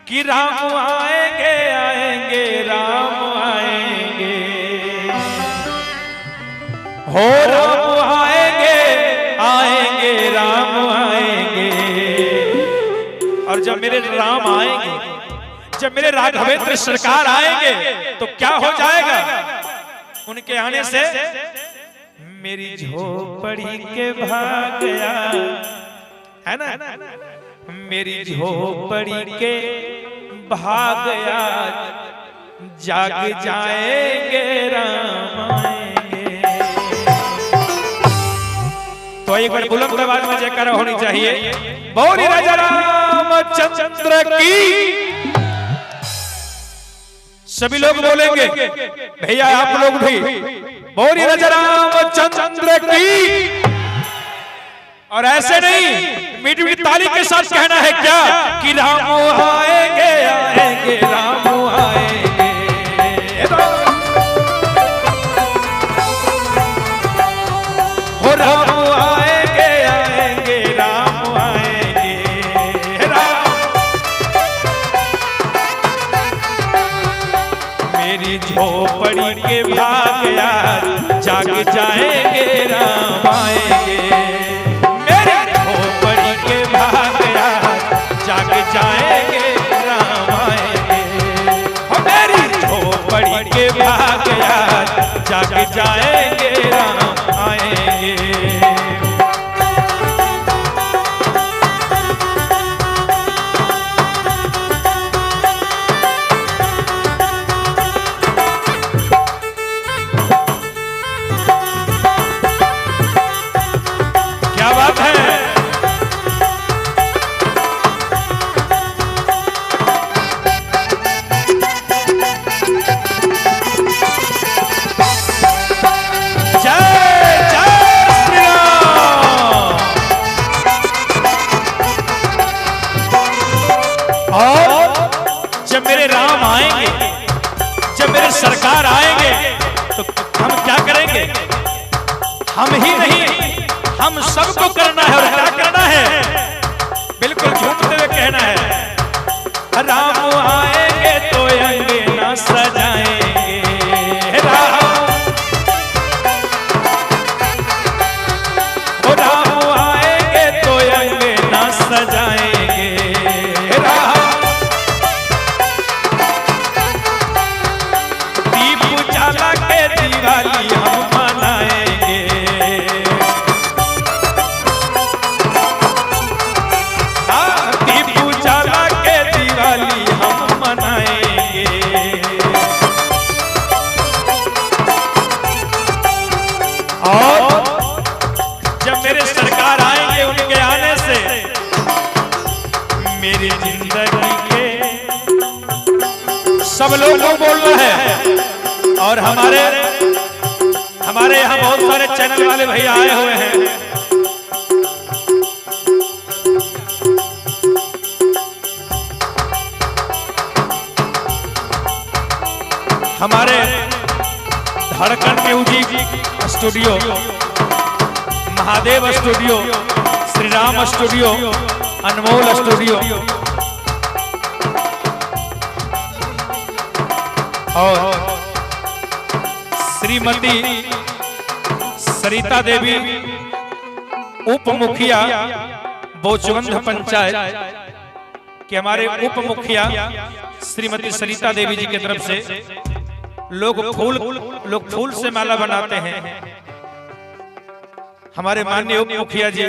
कि राम आएंगे आएंगे राम आएंगे, हो राम आएंगे आएंगे राम आएंगे। और जब मेरे राम आएंगे, जब मेरे राघवेंद्र सरकार आएंगे तो क्या हो जाएगा? उनके आने से मेरी झोपड़ी के भाग गया, है ना, मेरी झोपड़ी के भाग गया, जाग जाएंगे राम आएंगे। तो एक बार बुलंद आवाज में जयकारा होनी चाहिए, बोली राजा रामचंद्र की। सभी लोग बोलेंगे, भैया आप लोग भी बोली राजा रामचंद्र की। और ऐसे नहीं, मीठी मीठी ताली के साथ कहना है क्या कि राम आएंगे आएंगे राम आएंगे, हो राम आएंगे आएंगे राम आएंगे। मेरी झोपड़ी के भाग यार जाग जाएंगे राम आएंगे, जाग जाएंगे राम आएंगे। मेरी झोपड़ी के भाग यार जाग जाएंगे राम आएंगे। क्या बात है? जब मेरे राम आएंगे, जब मेरे सरकार आएंगे तो हम क्या करेंगे? हम ही नहीं, हम सबको करना है। और क्या करना है? बिल्कुल झूमते हुए कहना है, राम आएंगे तो अंगना सजाएंगे, राम आएंगे तो अंगना सजाएंगे। दिवाली हम मनाएंगे, दीप उजाला के दिवाली हम मनाएंगे। और जब मेरे सरकार आएंगे, उनके आने से मेरी जिंदगी के सब लोग बोल रहे हैं। और हमारे यहाँ बहुत सारे चैनल वाले भैया आए हुए हैं। हमारे Dhadkan music studio, Mahadev studio, Shri Ram studio, Anmol studio और श्रीमती सरिता देवी उप मुखिया बोचवंध पंचायत के हमारे उप मुखिया श्रीमती सरिता देवी जी की तरफ से लोग फूल से माला बनाते हैं। हमारे माननीय उप मुखिया जी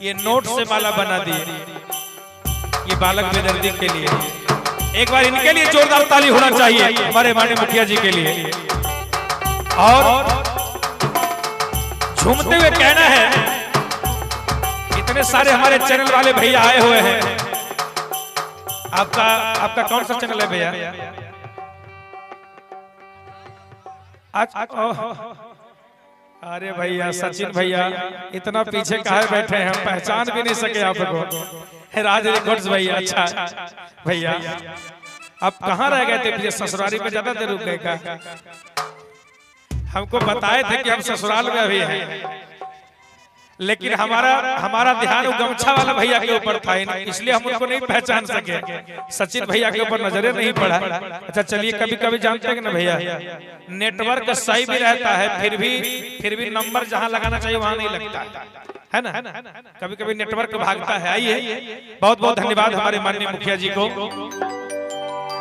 ये नोट से माला बना दिए, ये बालक बेदर्दी के लिए। एक बार इनके लिए जोरदार ताली होना चाहिए, हमारे माननीय मुखिया जी के लिए। और झूमते हुए कहना है, इतने सारे हमारे चैनल वाले भैया आए हुए हैं। आपका कौन सा चैनल है भैया? अरे भैया सचिन भैया इतना पीछे काहे बैठे हैं, हम पहचान भी नहीं सके आपको। राज रिकॉर्ड्स भैया, अच्छा भैया आप कहाँ रह गए थे भैया? ससुरारी में ज्यादा देर रुक गए का? हमको बताए थे कि हम ससुराल में अभी हैं। लेकिन हमारा ध्यान वो गमछा वाला भैया के ऊपर था, इसलिए हम उनको नहीं पहचान सके। सचिन भैया के ऊपर नजरे नहीं पड़ा। अच्छा चलिए, कभी कभी जानते हैं ना भैया, नेटवर्क सही भी रहता है, फिर भी नंबर जहां लगाना चाहिए वहां नहीं लगता है ना। कभी कभी नेटवर्क भागता है। आइए, बहुत बहुत धन्यवाद हमारे माननीय मुखिया जी को।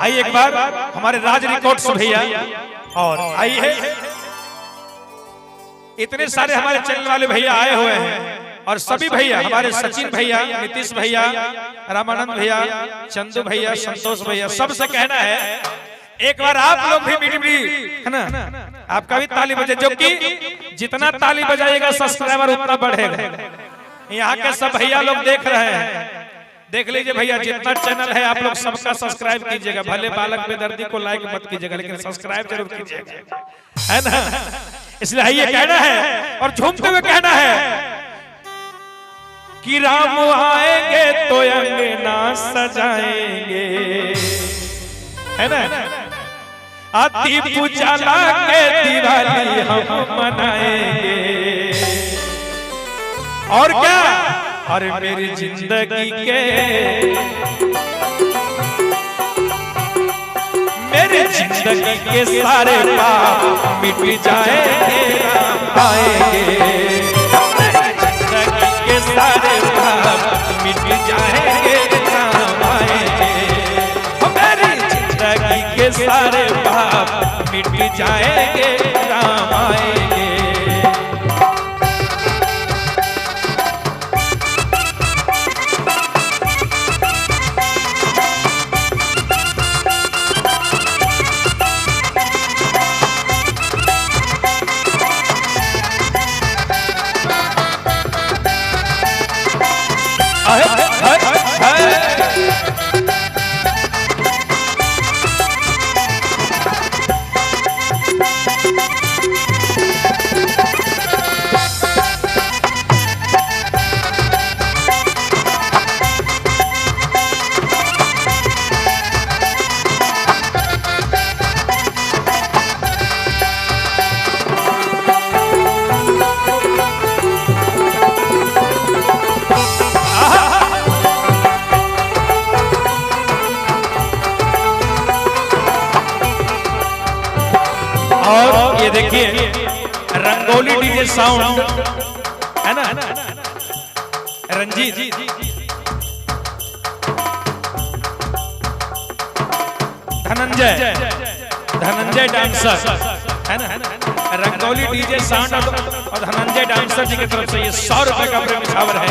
आइए एक बार हमारे राज रिकॉर्ड्स भैया, और आइए इतने सारे हमारे चैनल वाले भैया आए हुए हैं, और सभी भैया हमारे सचिन भैया, नीतीश भैया, रामानंद भैया, चंदू भैया, संतोष भैया, सबसे कहना है एक बार आप लोग भी मीठी है ना, आपका भी ताली बजे, जो कि जितना ताली बजाएगा सब्सक्राइबर उतना बढ़ेगा। यहाँ के सब भैया लोग देख रहे हैं, देख लीजिए भैया, जितना चैनल है आप लोग सबका सब्सक्राइब कीजिएगा। भले बालक बेदर्दी को लाइक मत कीजिएगा, लेकिन सब्सक्राइब जरूर कीजिएगा, है ना। इसलिए ये कहना है और झूमते हुए कहना है कि राम आएंगे तो अंगना सजाएंगे, है ना। दीप जला के दिवाली हम मनाएंगे, और क्या, अरे मेरी जिंदगी के, मेरी जिंदगी के सारे पाप मिट जाएंगे, आएंगे। जिंदगी के सारे पाप मिट जाएंगे, आएंगे। मेरी जिंदगी के सारे पाप मिट जाएंगे, राम आएंगे। और ये देखिए रंगोली डीजे साउंड, है ना, रंजीत धनंजय डांसर, है ना, रंगोली डीजे साउंड और धनंजय डांसर जी की तरफ से ये 100 रुपए का प्रेम निछावर है।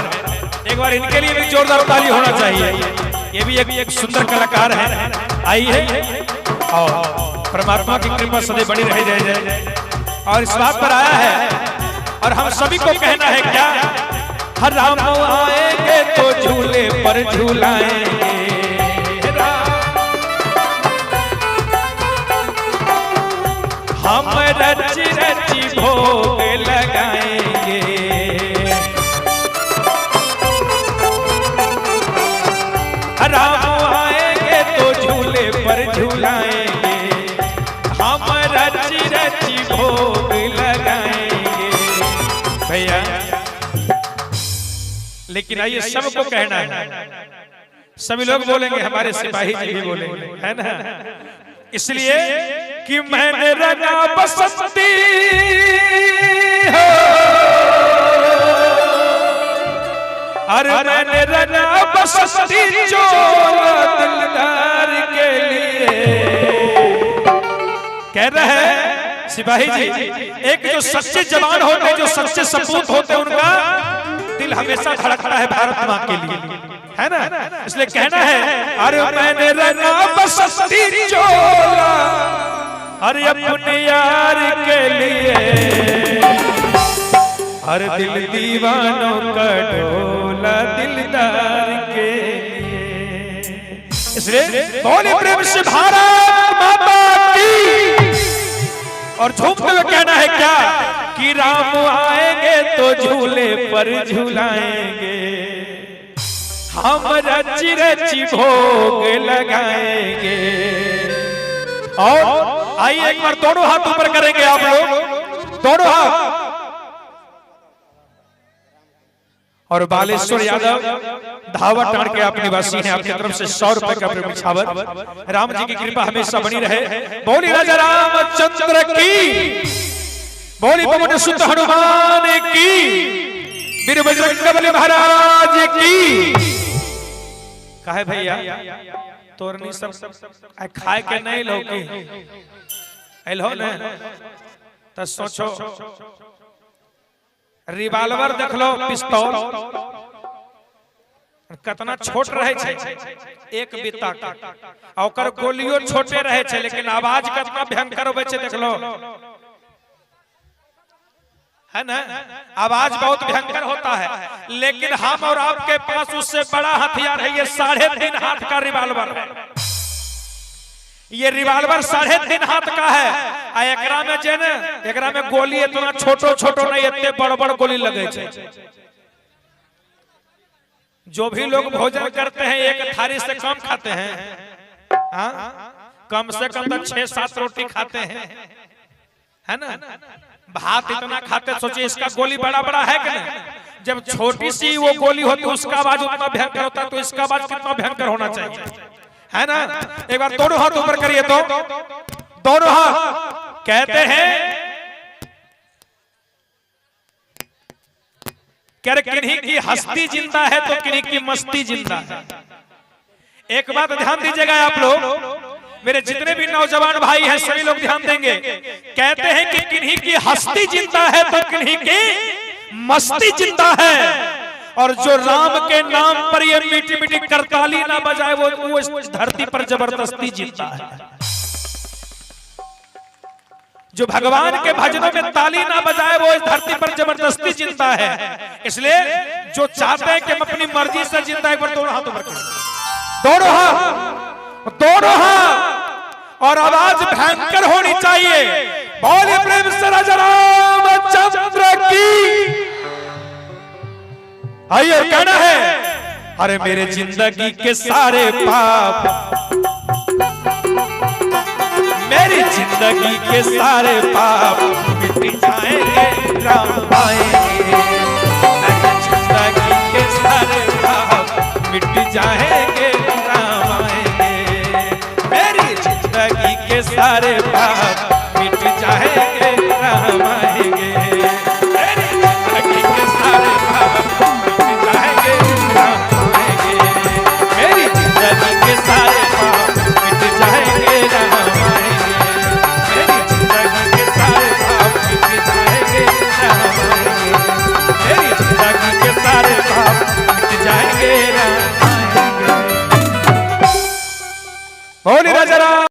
एक बार इनके लिए भी जोरदार ताली होना चाहिए। ये भी एक सुंदर कलाकार है। आइए, और परमात्मा की कृपा सदैव बनी रहे जय। और इस बात पर आया है और हम सभी को कहना है क्या, हर राम आएंगे तो झूले पर झूलाएंगे, हम रच रच भोग लगाएंगे। राम आएंगे तो झूले पर झूलाएंगे, हम रच रच भोग लगाएंगे भैया। लेकिन आइए सबको कहना है, सभी लोग बोलेंगे, हमारे सिपाही जी भी बोलेंगे, है ना। इसलिए कि मैंने रंगा बसंती हो, अरे मैंने रंगा बसंती चोला दिलदार के लिए। कह रहे हैं सिपाही जी, एक जो सच्चे जवान होते हैं, जो सच्चे सपूत होते हैं, उनका दिल हमेशा धड़कता है भारत माँ के लिए, है ना। इसलिए कहना है, अरे मैंने रंगा बसंती चोला, अरे अपने यार के लिए, हर दिल दीवानों का ढोला दिलदार के लिए। इसलिए बोले प्रेम से भारत माता की। और झूमते हुए कहना है क्या, कि राम आएंगे तो झूले पर झूलाएंगे, हम रच रच भोग लगाएंगे। और आइए एक बार दोनों हाथ ऊपर करेंगे आप लोग, दोनों हाथ। और बालेश्वर यादव धावा टाड़ के आप निवासी हैं, आपकी तरफ से 100 रुपए का प्रेम। राम जी की कृपा हमेशा बनी रहे। बोली राजा रामचंद्र की, बोली पवन सुत हनुमान की, वीर बजरंगबली महाराज की। कहे भैया तोरनी सब खाए के नहीं लौकी एलो ने तो सोचो रिवाल्वर देख लो, पिस्तौल कितना छोट रहे छे, एक बित्ता का ओकर गोलियों छोटे रहे छे, लेकिन आवाज कितना भयंकर होवे छे देख लो, है ना। आवाज बहुत भयंकर होता है, लेकिन हम और आपके पास उससे बड़ा हथियार है, ये 3.5 हाथ का रिवाल्वर है। ये रिवाल्वर 3.5 हाथ का है। एकरा में जे ने एकरा में गोली इतना छोटो छोटो नहीं, इतने बड़ बड़ गोली लगे छे। जो भी लोग भोजन करते हैं एक थाली से कम खाते हैं, कम से कम तो 6-7 रोटी खाते हैं, है ना। भात इतना खाते, सोचिए इसका गोली बड़ा बड़ा है कि नहीं। जब छोटी सी वो गोली होती है उसका आवाज उतना भयंकर होता है, तो इसका आवाज कितना भयंकर होना चाहिए, है ना। एक बार दोनों हाथ ऊपर करिए तो दोनों हाथ। कहते हैं किन्हीं की हस्ती जिंदा है तो किन्हीं की मस्ती जिंदा है। एक बात ध्यान दीजिएगा आप लोग, मेरे जितने भी नौजवान भाई हैं सभी लोग ध्यान देंगे। कहते हैं कि किन्हीं की हस्ती जिंदा है तो किन्हीं की मस्ती जिंदा है, और जो राम के नाम पर ये मीठी मीठी करताली ना बजाए वो इस धरती पर जबरदस्ती जीता है। जो भगवान के भजनों में ताली ना बजाए वो इस धरती पर जबरदस्ती जिंदा है। इसलिए जो चाहते हैं कि हम अपनी मर्जी से जिंदा, एक बार दोनों हाथ ऊपर करें, दोनों हाथ, दोनों हाथ, और आवाज भयंकर होनी चाहिए। बोले प्रेम से राजा रामचंद्र की। आइए कहना है, अरे मेरे जिंदगी के सारे पाप, मेरी जिंदगी के सारे पाप मिट जाएंगे, राम आएंगे। मेरी जिंदगी के सारे पाप मिट जाएंगे, राम आएंगे। मेरी जिंदगी के सारे पाप मिट जाएंगे, राम आएंगे। मेरी जिंदगी के सारे पाप मिट जाएंगे, राम आएंगे। मेरी जिंदगी के सारे पाप मिट जाएंगे, राम आएंगे। मेरी जिंदगी के सारे पाप मिट जाएंगे, राम आएंगे। मेरी जिंदगी के सारे पाप मिट जाएंगे, राम आएंगे। बोले राजा राम।